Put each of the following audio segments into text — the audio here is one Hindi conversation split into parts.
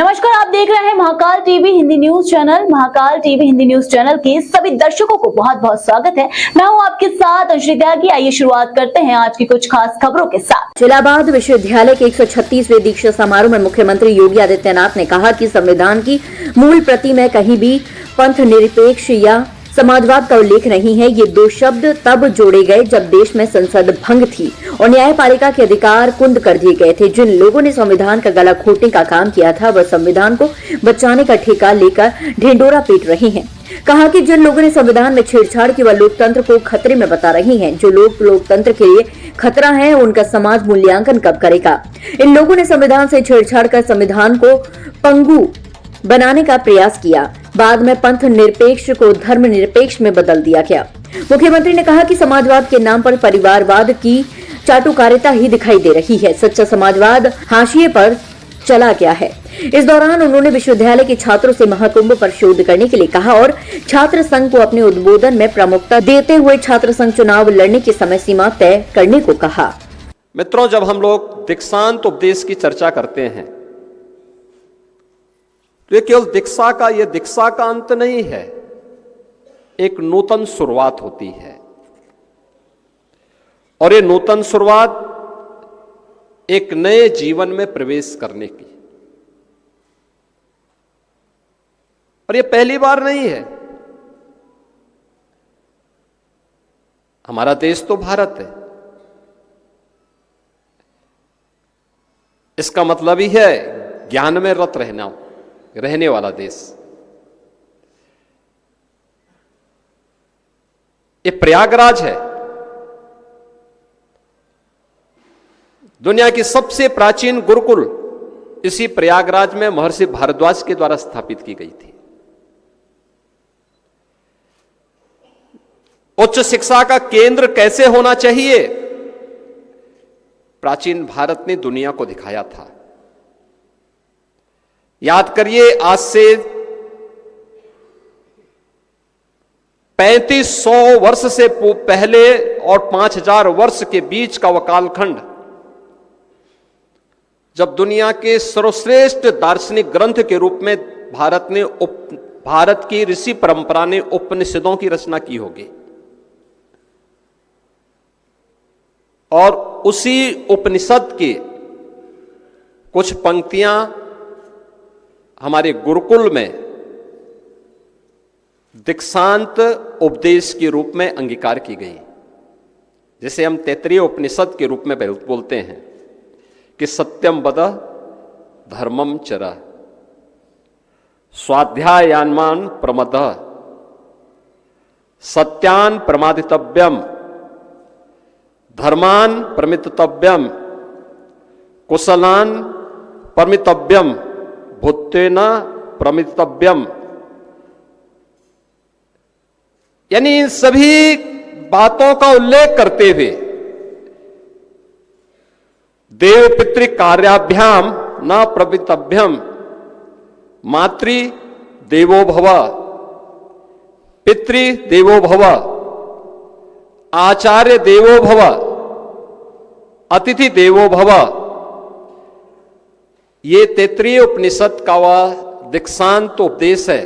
नमस्कार, आप देख रहे हैं Mahakal TV Hindi news channel. Mahakal TV Hindi news channel के सभी दर्शकों को बहुत बहुत स्वागत है। मैं हूं आपके साथ अंशुल त्यागी। आइए शुरुआत करते हैं आज की कुछ खास खबरों के साथ। इलाहाबाद विश्वविद्यालय के 136वें दीक्षा समारोह में मुख्यमंत्री योगी आदित्यनाथ ने कहा कि संविधान की मूल प्रति में कहीं भी पंथ निरपेक्ष या समाजवाद का उल्लेख नहीं है। ये दो शब्द तब जोड़े गए जब देश में संसद भंग थी और न्यायपालिका के अधिकार कुंद कर दिए गए थे। जिन लोगों ने संविधान का गला घोटने का काम किया था वह संविधान को बचाने का ठेका लेकर ढिंडोरा पीट रहे हैं। कहा कि जिन लोगों ने संविधान में छेड़छाड़ की वह लोकतंत्र को खतरे में बता रही हैं। जो लोग लोकतंत्र के लिए खतरा है उनका समाज मूल्यांकन कब करेगा। इन लोगों ने संविधान से छेड़छाड़ कर संविधान को पंगु बनाने का प्रयास किया। बाद में पंथ निरपेक्ष को धर्म निरपेक्ष में बदल दिया गया। मुख्यमंत्री ने कहा कि समाजवाद के नाम पर परिवारवाद की चाटुकारिता ही दिखाई दे रही है। सच्चा समाजवाद हाशिए पर चला गया है। इस दौरान उन्होंने विश्वविद्यालय के छात्रों से महाकुंभ पर शोध करने के लिए कहा और छात्र संघ को अपने उद्बोधन में प्रमुखता देते हुए छात्र संघ चुनाव लड़ने की समय सीमा तय करने को कहा। मित्रों, जब हम लोग दीक्षांत उपदेश की चर्चा करते हैं तो ये केवल दीक्षा का अंत नहीं है, एक नूतन शुरुआत होती है। और ये नूतन शुरुआत एक नए जीवन में प्रवेश करने की। और ये पहली बार नहीं है। हमारा देश तो भारत है। इसका मतलब ही है ज्ञान में रत रहने वाला देश। ये प्रयागराज है, दुनिया की सबसे प्राचीन गुरुकुल इसी प्रयागराज में महर्षि भारद्वाज के द्वारा स्थापित की गई थी। उच्च शिक्षा का केंद्र कैसे होना चाहिए, प्राचीन भारत ने दुनिया को दिखाया था। याद करिए, आज से 3500 वर्ष से पहले और 5000 वर्ष के बीच का वह कालखंड, जब दुनिया के सर्वश्रेष्ठ दार्शनिक ग्रंथ के रूप में भारत की ऋषि परंपरा ने उपनिषदों की रचना की होगी। और उसी उपनिषद की कुछ पंक्तियां हमारे गुरुकुल में दीक्षांत उपदेश के रूप में अंगीकार की गई, जिसे हम तैत्तिरीय उपनिषद के रूप में बोलते हैं कि सत्यम वद धर्मम चर स्वाध्यायान्मान प्रमद सत्यान प्रमादितव्यम धर्मान प्रमितव्यम कुशलान परमितव्यम भूतेन प्रमितव्यम। यानी इन सभी बातों का उल्लेख करते हुए देव पितृ कार्याभ्याम न प्रमितव्यम मातृ देवो भव पितृ देवो भव आचार्य देवो भव अतिथि देवो भव। ये तैत्तिरीय उपनिषद का वह दीक्षांत उपदेश है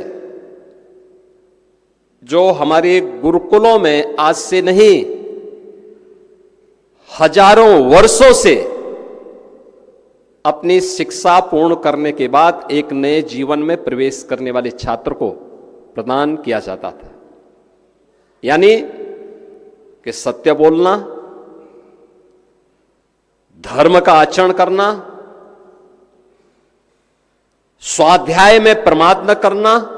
जो हमारे गुरुकुलों में आज से नहीं हजारों वर्षों से अपनी शिक्षा पूर्ण करने के बाद एक नए जीवन में प्रवेश करने वाले छात्र को प्रदान किया जाता था। यानी कि सत्य बोलना, धर्म का आचरण करना, स्वाध्याय में प्रमाद न करना,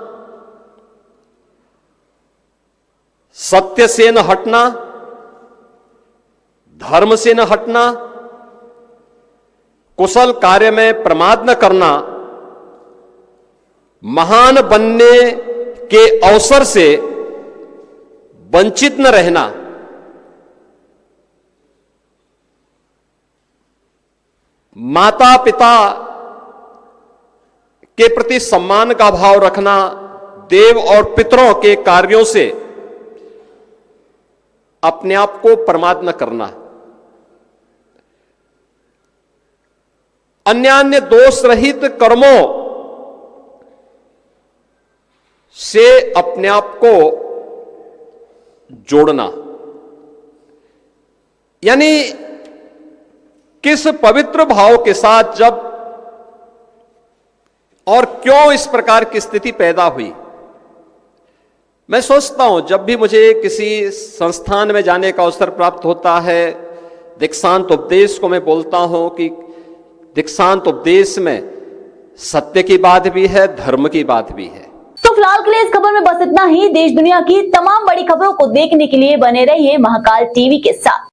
सत्य से न हटना, धर्म से न हटना, कुशल कार्य में प्रमाद न करना, महान बनने के अवसर से वंचित न रहना, माता पिता के प्रति सम्मान का भाव रखना, देव और पितरों के कार्यों से अपने आप को प्रमाद न करना, अन्य दोष रहित कर्मों से अपने आप को जोड़ना, यानी किस पवित्र भाव के साथ जब और क्यों इस प्रकार की स्थिति पैदा हुई। मैं सोचता हूं जब भी मुझे किसी संस्थान में जाने का अवसर प्राप्त होता है, दीक्षांत उपदेश को मैं बोलता हूं कि दीक्षांत उपदेश में सत्य की बात भी है, धर्म की बात भी है। तो फिलहाल के लिए इस खबर में बस इतना ही। देश दुनिया की तमाम बड़ी खबरों को देखने के लिए बने रहिए महाकाल टीवी के साथ।